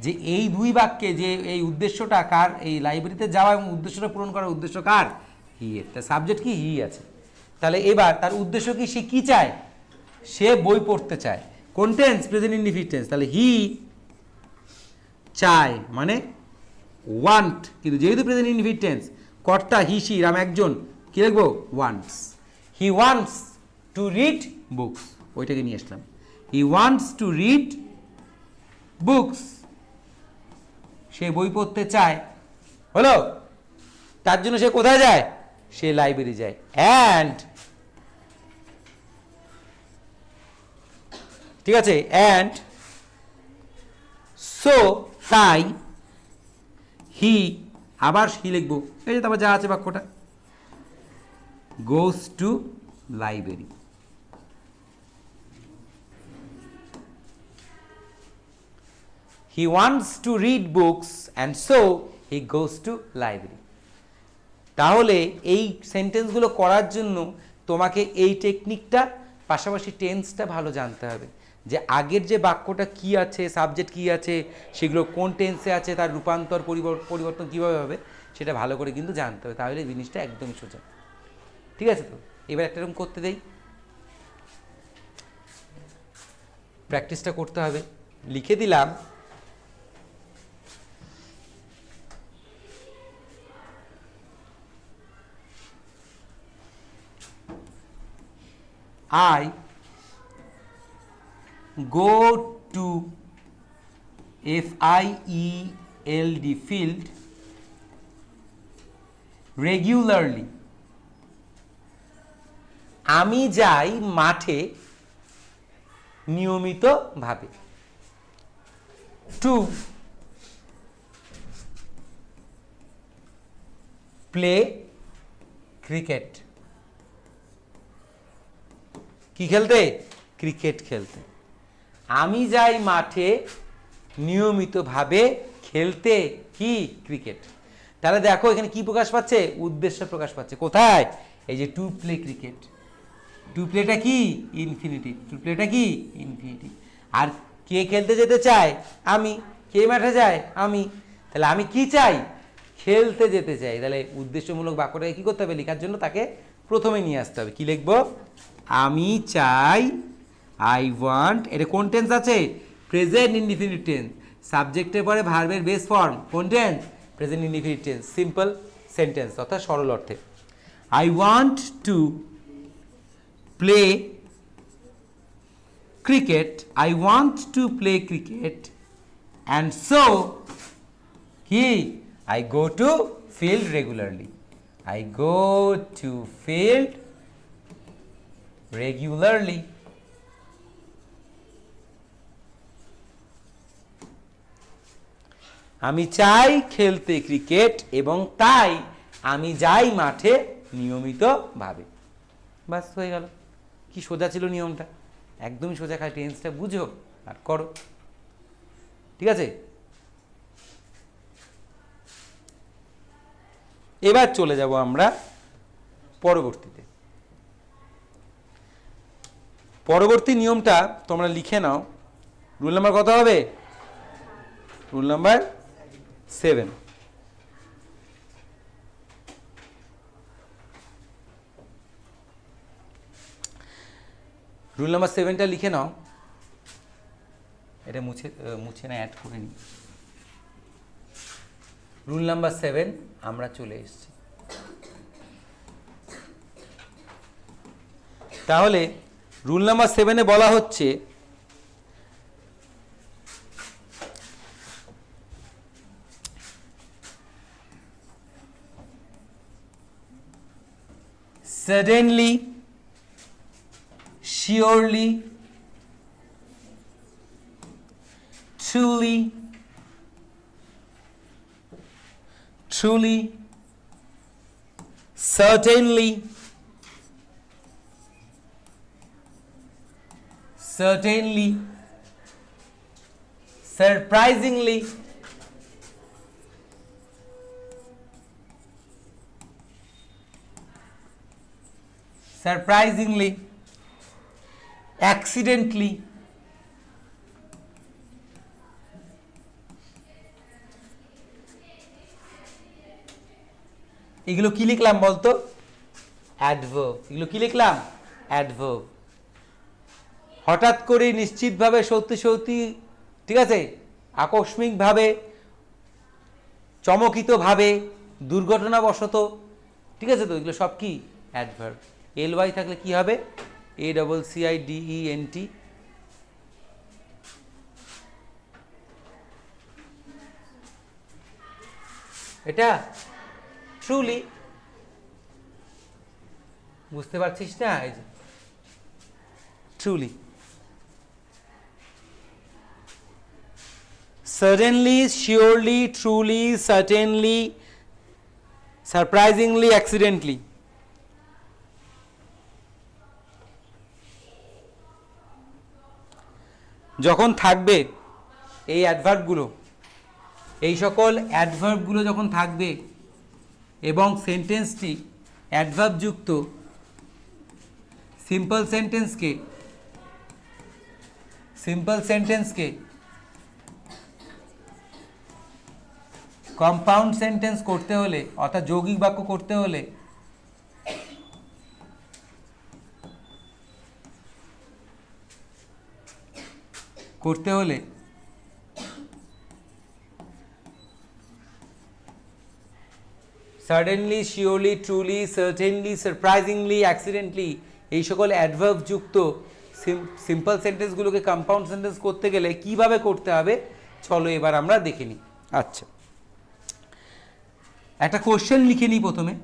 যে এই দুই বাক্যে যে এই উদ্দেশ্যটা কার, এই লাইব্রেরিতে যাওয়া এবং উদ্দেশ্যটা পূরণ করার উদ্দেশ্য কার, হি এর। তার সাবজেক্ট কি, হি আছে। তাহলে এবার তার উদ্দেশ্য কি, সে কি চায়, সে বই পড়তে চায়। কোন টেন্স, প্রেজেন্ট ইনডিফিনিট টেন্স। তাহলে হি চায় মানে ওয়ান্ট, কিন্তু যেহেতু প্রেজেন্ট ইনডিফিনিট টেন্স, কর্তা হি সি, রাম একজন, কি লিখবো, wants. He wants to read books, ওইটাকে নিয়ে আসলাম। He wants to read books, সে বই পড়তে চায়। হলো, তার জন্য সে কোথায় যায়, সে লাইব্রেরি যায়। অ্যান্ড, ঠিক আছে, অ্যান্ড সো, তাই, হি, আবার হি লিখবো, এই যে তারপর যা আছে বাক্যটা, goes to library. He wants to read books and so he goes to library. তাহলে এই সেন্টেন্সগুলো করার জন্য তোমাকে এই টেকনিকটা, পাশাপাশি টেন্সটা ভালো জানতে হবে, যে আগের যে বাক্যটা কি আছে, সাবজেক্ট কি আছে, সেগুলো কোন টেন্সে আছে, তার রূপান্তর পরিবর্তন কীভাবে হবে, সেটা ভালো করে কিন্তু জানতে হবে। তাহলে জিনিসটা একদমই সোজা। ঠিক আছে, তো এবার একটা এরকম করতে দেই, প্র্যাকটিসটা করতে হবে। লিখে দিলাম, I go to field field regularly. আমি যাই মাঠে নিয়মিতভাবে। To play cricket. কি খেলতে? ক্রিকেট খেলতে। আমি যাই মাঠে নিয়মিতভাবে খেলতে, কি? ক্রিকেট। তাহলে দেখো এখানে কি প্রকাশ পাচ্ছে? উদ্দেশ্য প্রকাশ পাচ্ছে। কোথায়? এই যে টু প্লে ক্রিকেট। টু প্লেটা কি? ইনফিনিটিভ। টু প্লেটা কি? ইনফিনিটিভ। আর কে খেলতে যেতে চায়? আমি। কে মাঠে যায়? আমি। তাহলে আমি কি চাই? খেলতে যেতে চাই। তাহলে উদ্দেশ্যমূলক বাক্যটাকে কি করতে হবে? লেখার জন্য তাকে প্রথমে নিয়ে আসতে হবে। কি লিখবো? আমি চাই, আই ওয়ান্ট। এটা কোন টেন্স আছে? Present indefinite tense. সাবজেক্টের পরে ভার্বের বেস ফর্ম কোন tense? Present indefinite tense. Simple sentence অর্থাৎ সরল অর্থে। I want to play cricket, I want to play cricket, and so I go to field regularly. I go to field regularly. আমি চাই খেলতে ক্রিকেট এবং তাই আমি যাই মাঠে নিয়মিতভাবে। বাস হয়ে গেল। কি সোজা ছিল নিয়মটা, একদমই সোজা। খালি টেন্সটা বুঝো আর করো, ঠিক আছে? এবার চলে যাব আমরা পরবর্তীতে। পরবর্তী নিয়মটা তোমরা লিখে নাও। রুল নাম্বার কত হবে? Rule number 7। রুল নাম্বার 7টা লিখে নাও। এটা মুছে না, অ্যাড করে নিই। রুল নাম্বার 7 আমরা চলে এসেছি। তাহলে রুল নাম্বার 7-এ বলা হচ্ছে suddenly, surely, truly, truly, certainly, certainly, surprisingly, surprisingly, accidentally, এগুলো কি লিখলাম বলতো? অ্যাডভার্ব। এগুলো কি লিখলাম? অ্যাডভার্ব। হঠাৎ করে, নিশ্চিতভাবে, সত্যি সত্যি, ঠিক আছে, আকস্মিকভাবে, চমকিতভাবে, দুর্ঘটনাবশত, ঠিক আছে তো? এগুলো সব কি? অ্যাডভার্ব। এলওয়াই থাকলে কি হবে? ACCIDENT। এটা ট্রুলি। বুঝতে পারছিস না? এই যে truly. Suddenly, surely, truly, certainly, surprisingly, accidentally. যখন থাকবে এই অ্যাডভার্বগুলো, এই সকল অ্যাডভার্বগুলো যখন থাকবে এবং সেন্টেন্সটি অ্যাডভার্বযুক্ত, সিম্পল সেন্টেন্সকে কম্পাউন্ড সেন্টেন্স করতে হলে, অর্থাৎ যৌগিক বাক্য করতে হলে suddenly, surely, truly, certainly, surprisingly, accidentally, এই সকল অ্যাডভার্ব যুক্ত সিম্পল সেন্টেন্সগুলোকে কম্পাউন্ড সেন্টেন্স করতে গেলে কিভাবে করতে হবে চলো এবার আমরা দেখে নিই। আচ্ছা, একটা কোশ্চেন লিখে নিই। প্রথমে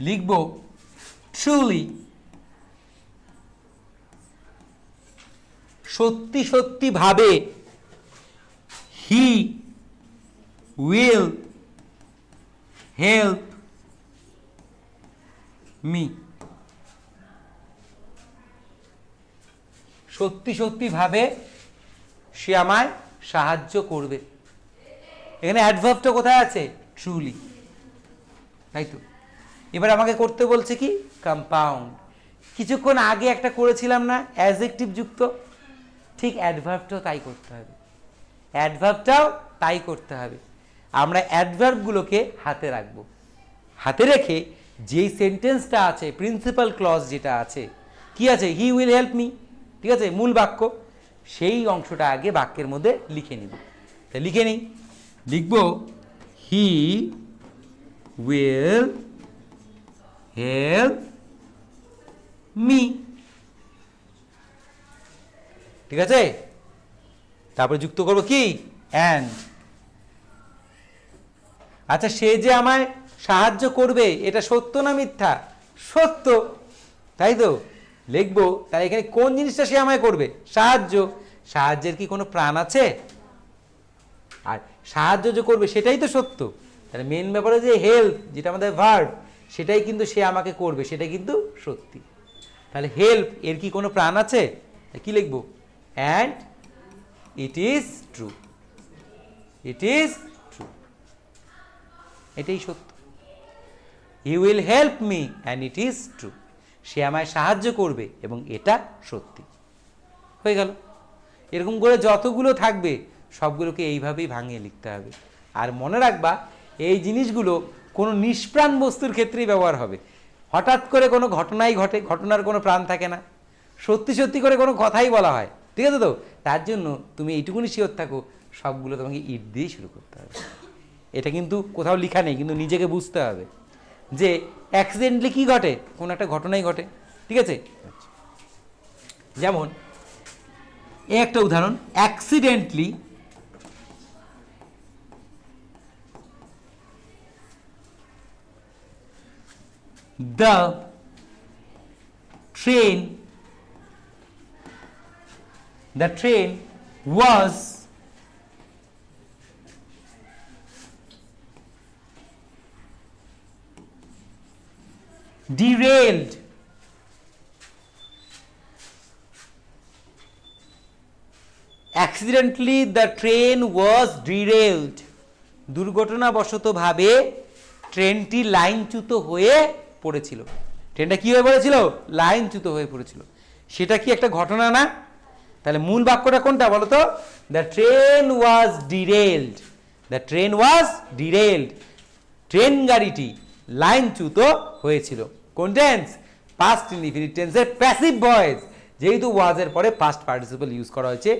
লিখব ট্রুলি, সত্যি সত্যি ভাবে, হি will help me. সত্যি সত্যি ভাবে সে আমায় সাহায্য করবে। এখানে অ্যাডভার্বটা কোথায় আছে? ট্রুলি, তাই তো। এবার আমাকে করতে বলছে কি? কম্পাউন্ড। কিছুক্ষণ আগে একটা করেছিলাম না অ্যাডজেক্টিভ যুক্ত, ঠিক অ্যাডভার্বটাও তাই করতে হবে, অ্যাডভার্বটাও তাই করতে হবে। আমরা অ্যাডভার্বগুলোকে হাতে রাখবো, হাতে রেখে যেই সেন্টেন্সটা আছে, প্রিন্সিপাল ক্লজ যেটা আছে, কি আছে? হি উইল হেল্প মি, ঠিক আছে, মূল বাক্য, সেই অংশটা আগে বাক্যের মধ্যে লিখে নিব। তা লিখে নিই, লিখব হি উইল হেল্প মি, ঠিক আছে। তারপরে যুক্ত করব কি? অ্যান্ড। আচ্ছা, সে যে আমায় সাহায্য করবে এটা সত্য না মিথ্যা? সত্য, তাই তো। লিখবো তাহলে এখানে কোন জিনিসটা সে আমায় করবে? সাহায্য। সাহায্যের কি কোনো প্রাণ আছে? আর সাহায্য যে করবে সেটাই তো সত্য। তাহলে মেন ব্যাপারে যে হেল্প, যেটা আমাদের ভার্ব, সেটাই কিন্তু সে আমাকে করবে, সেটা কিন্তু সত্যি। তাহলে হেল্প এর কি কোনো প্রাণ আছে? কি লিখবো? And it is true, it is true, এটাই সত্য। He will help me and it is true, সে আমায় সাহায্য করবে এবং এটা সত্যি। হয়ে গেল। এরকম করে যতগুলো থাকবে সবগুলোকে এইভাবেই ভাঙিয়ে লিখতে হবে। আর মনে রাখবা এই জিনিসগুলো কোনো নিষ্প্রাণ বস্তুর ক্ষেত্রেই ব্যবহার হবে। হঠাৎ করে কোনো ঘটনাই ঘটে, ঘটনার কোনো প্রাণ থাকে না, সত্যি সত্যি করে কোনো কথাই বলা হয়, ঠিক আছে তো। তার জন্য তুমি এইটুকুনি শিওর থাকো সবগুলো তোমাকে ইট দিয়েই শুরু করতে হবে। এটা কিন্তু কোথাও লেখা নেই, কিন্তু নিজেকে বুঝতে হবে যে অ্যাক্সিডেন্টলি কি ঘটে, কোনো একটা ঘটনাই ঘটে, ঠিক আছে। যেমন একটা উদাহরণ, accidentally the train was derailed accidentally the train was derailed দুর্ঘটনাবশতভাবে ট্রেনটি লাইনচ্যুত হয়ে পড়েছিল। ট্রেনটা কি হয়ে পড়েছিল? লাইনচ্যুত হয়ে পড়েছিল। সেটা কি একটা ঘটনা না? তাহলে মূল বাক্যটা কোনটা বলো তো? The train was ডিরেইলড, the train was ডিরেইলড, train গাড়িটি লাইনচ্যুত হয়েছিল। কোন টেন্স? পাস্ট ইনডিফিনিট টেন্সের প্যাসিভ ভয়েস, যেহেতু ওয়াজের পরে পাস্ট পার্টিসিপল ইউজ করা হয়েছে,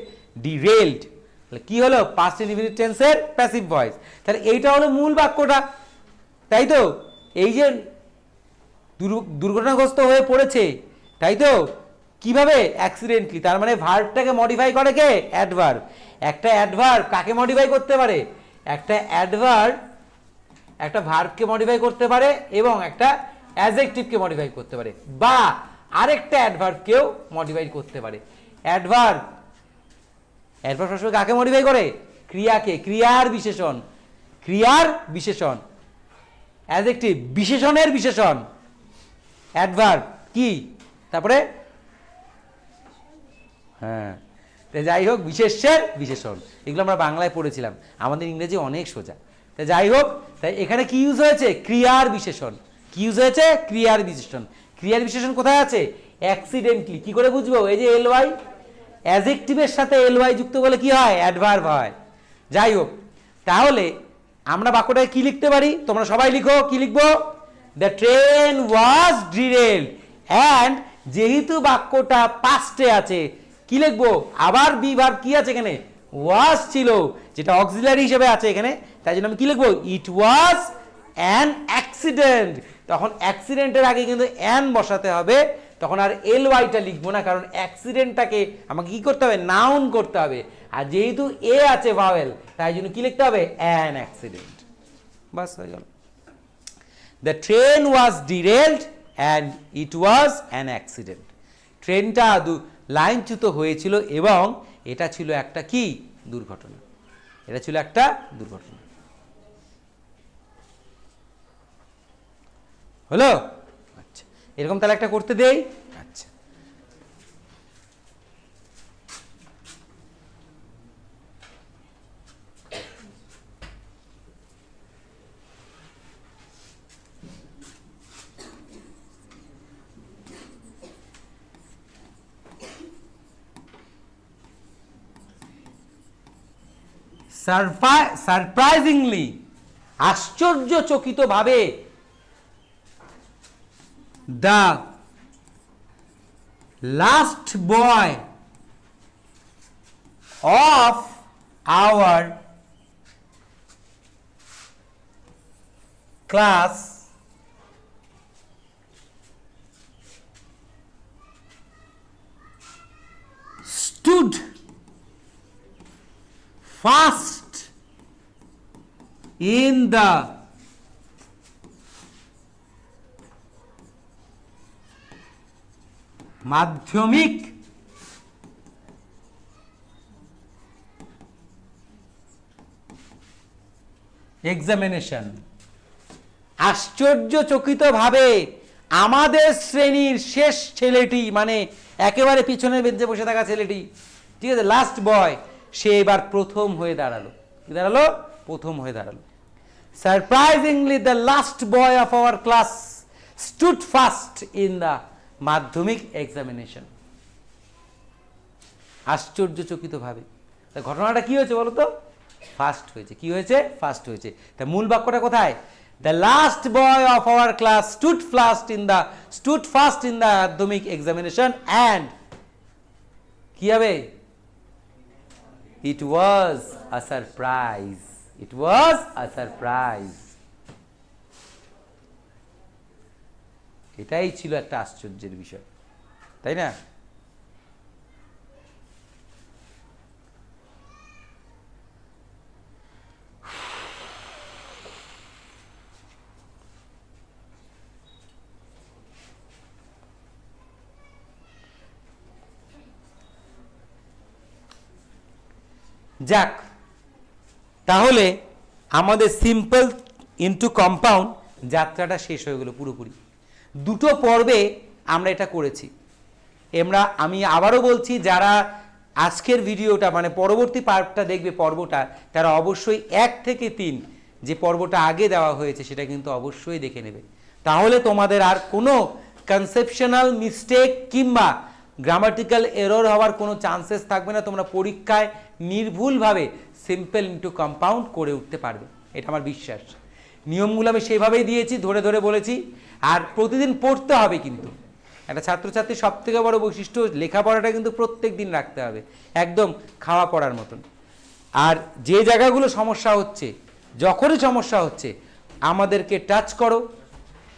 ডিরেইলড। তাহলে কি হলো? পাস্ট ইনডিফিনিট টেন্সের প্যাসিভ ভয়েস। তাহলে এইটা হলো মূল বাক্যটা, তাই তো। এই যে দুর্ঘটনাগ্রস্ত হয়ে পড়েছে, তাই তো, কিভাবে? অ্যাক্সিডেন্টলি। তার মানে ভার্বটাকে মডিফাই করে কে? অ্যাডভার্ব। একটা অ্যাডভার্ব কাকে মডিফাই করতে পারে? একটা অ্যাডভার্ব একটা ভার্বকে মডিফাই করতে পারে এবং একটা অ্যাডজেক্টিভকে মডিফাই করতে পারে, বা আরেকটা অ্যাডভার্বকেও মডিফাই করতে পারে। অ্যাডভার্ব সবসময় কাকে মডিফাই করে? ক্রিয়াকে, ক্রিয়ার বিশেষণ, ক্রিয়ার বিশেষণ। অ্যাডজেক্টিভ বিশেষণের বিশেষণ। অ্যাডভার্ব কি? তারপরে হ্যাঁ, যাই হোক, বিশেষ্যের বিশেষণ। এগুলো আমরা বাংলায় পড়েছিলাম, আমাদের ইংরেজি অনেক সোজা। তাই যাই হোক, তাই এখানে কি ইউজ হয়েছে? ক্রিয়ার বিশেষণ। কি ইউজ হয়েছে? ক্রিয়ার বিশেষণ। ক্রিয়ার বিশেষণ কোথায় আছে? অ্যাক্সিডেন্টলি। কি করে বুঝবো? এই যে এল ওয়াই, অ্যাডজেক্টিভের সাথে এল ওয়াই যুক্ত বলে কি হয়? অ্যাডভার্ব হয়। যাই হোক, তাহলে আমরা বাক্যটায় কি লিখতে পারি? তোমরা সবাই লিখো, কি লিখবো? The train was ডিরেইলড। অ্যান্ড যেহেতু বাক্যটা পাস্টে আছে, কি লিখবো? আবার বি ভার্ব কি আছে এখানে? ওয়াজ ছিল, যেটা অক্সিলারি হিসেবে আছে এখানে, তাই জন্য আমি কি লিখবো? ইট ওয়াজ অ্যান অ্যাক্সিডেন্ট। তখন অ্যাক্সিডেন্টের আগে কিন্তু অ্যান বসাতে হবে, তখন আর এল ওয়াইটা লিখবো না, কারণ অ্যাক্সিডেন্টটাকে আমাকে কি করতে হবে? নাউন করতে হবে। আর যেহেতু এ আছে ভাওয়েল, তাই জন্য কি লিখতে হবে? An accident. বাস হয়ে গেল। The train was ডিরেইলড and it was an accident. ট্রেনটা লাইনচ্যুত হয়েছিল এবং এটা ছিল একটা কি? দুর্ঘটনা। এটা ছিল একটা দুর্ঘটনা। হলো? আচ্ছা, এরকম তাহলে একটা করতে দেই। আচ্ছা, সারপ্রাইজিংলি, আশ্চর্যচকিতভাবে, the last boy of our class stood fast in the Madhyamik examination. আশ্চর্যচকিতভাবে আমাদের শ্রেণীর শেষ ছেলেটি, মানে একেবারে পিছনের বেঞ্চে বসে থাকা ছেলেটি, ঠিক আছে, লাস্ট বয়, সে এবার প্রথম হয়ে দাঁড়ালো। কি দাঁড়ালো? প্রথম হয়ে দাঁড়ালো। Surprisingly the last boy of our class stood first in the Madhyamik examination. আশ্চর্যচকিতভাবে। তা ঘটনাটা কি হয়েছে বলো তো? ফার্স্ট হয়েছে। কি হয়েছে? ফার্স্ট হয়েছে। তা মূল বাক্যটা কোথায়? The last boy of our class stood first in the Madhyamik examination and কি হবে? It was a surprise. It was a surprise. এটাই ছিল একটা আশ্চর্যের বিষয়, তাই না? যাক, তাহলে আমাদের সিম্পল ইনটু কম্পাউন্ড যাত্রাটা শেষ হয়ে গেল পুরোপুরি। দুটো পর্বে আমরা এটা করেছি। আমি আবারও বলছি, যারা আজকের ভিডিওটা মানে পরবর্তী পার্টটা দেখবে, পর্বটা, তারা অবশ্যই 1 থেকে 3 যে পর্বটা আগে দেওয়া হয়েছে সেটা কিন্তু অবশ্যই দেখে নেবে। তাহলে তোমাদের আর কোনো কনসেপশনাল মিস্টেক কিংবা গ্রামাটিক্যাল এরর হওয়ার কোনো চান্সেস থাকবে না। তোমরা পরীক্ষায় নির্ভুলভাবে সিম্পল ইনটু কম্পাউন্ড করে উঠতে পারবে, এটা আমার বিশ্বাস। নিয়মগুলো আমি সেইভাবেই দিয়েছি, ধরে ধরে বলেছি। আর প্রতিদিন পড়তে হবে কিন্তু। একটা ছাত্রছাত্রীর সব থেকে বড় বৈশিষ্ট্য, লেখাপড়াটা কিন্তু প্রত্যেক দিন রাখতে হবে, একদম খাওয়া পড়ার মতন। আর যে জায়গাগুলো সমস্যা হচ্ছে, যখনই সমস্যা হচ্ছে, আমাদেরকে টাচ করো,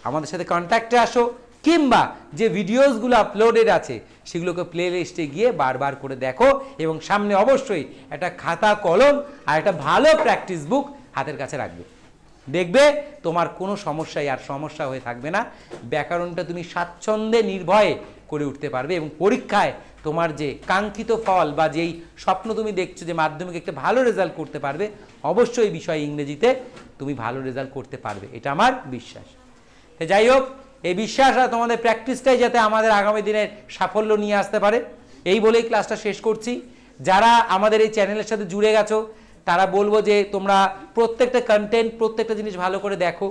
আমাদের সাথে কন্ট্যাক্টে আসো, কিংবা যে ভিডিওসগুলো আপলোডেড আছে সেগুলোকে প্লে লিস্টে গিয়ে বারবার করে দেখো, এবং সামনে অবশ্যই একটা খাতা কলম আর একটা ভালো প্র্যাকটিস বুক হাতের কাছে রাখবে। দেখবে তোমার কোনো সমস্যাই আর সমস্যা হয়ে থাকবে না। ব্যাকরণটা তুমি স্বাচ্ছন্দ্যে নির্ভয়ে করে উঠতে পারবে, এবং পরীক্ষায় তোমার যে কাঙ্ক্ষিত ফল বা যেই স্বপ্ন তুমি দেখছো যে মাধ্যমিকে একটা ভালো রেজাল্ট করতে পারবে, অবশ্যই বিষয় ইংরেজিতে তুমি ভালো রেজাল্ট করতে পারবে, এটা আমার বিশ্বাস। যাই হোক, এই বিশ্বাস আর তোমাদের প্র্যাকটিসটাই যাতে আমাদের আগামী দিনের সাফল্য নিয়ে আসতে পারে, এই বলেই ক্লাসটা শেষ করছি। যারা আমাদের এই চ্যানেলের সাথে জুড়ে গেছো তারা বলবো যে তোমরা প্রত্যেকটা কন্টেন্ট, প্রত্যেকটা জিনিস ভালো করে দেখো।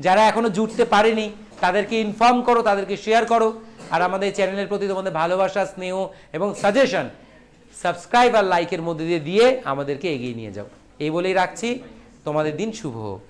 যারা এখনো জুড়তে পারেনি তাদেরকে ইনফর্ম করো, তাদেরকে শেয়ার করো। আর আমাদের চ্যানেলের প্রতি তোমাদের ভালোবাসা, স্নেহ এবং সাজেশন সাবস্ক্রাইব আর লাইকের মধ্যে দিয়ে আমাদেরকে এগিয়ে নিয়ে যাও। এই বলেই রাখছি। তোমাদের দিন শুভ হোক।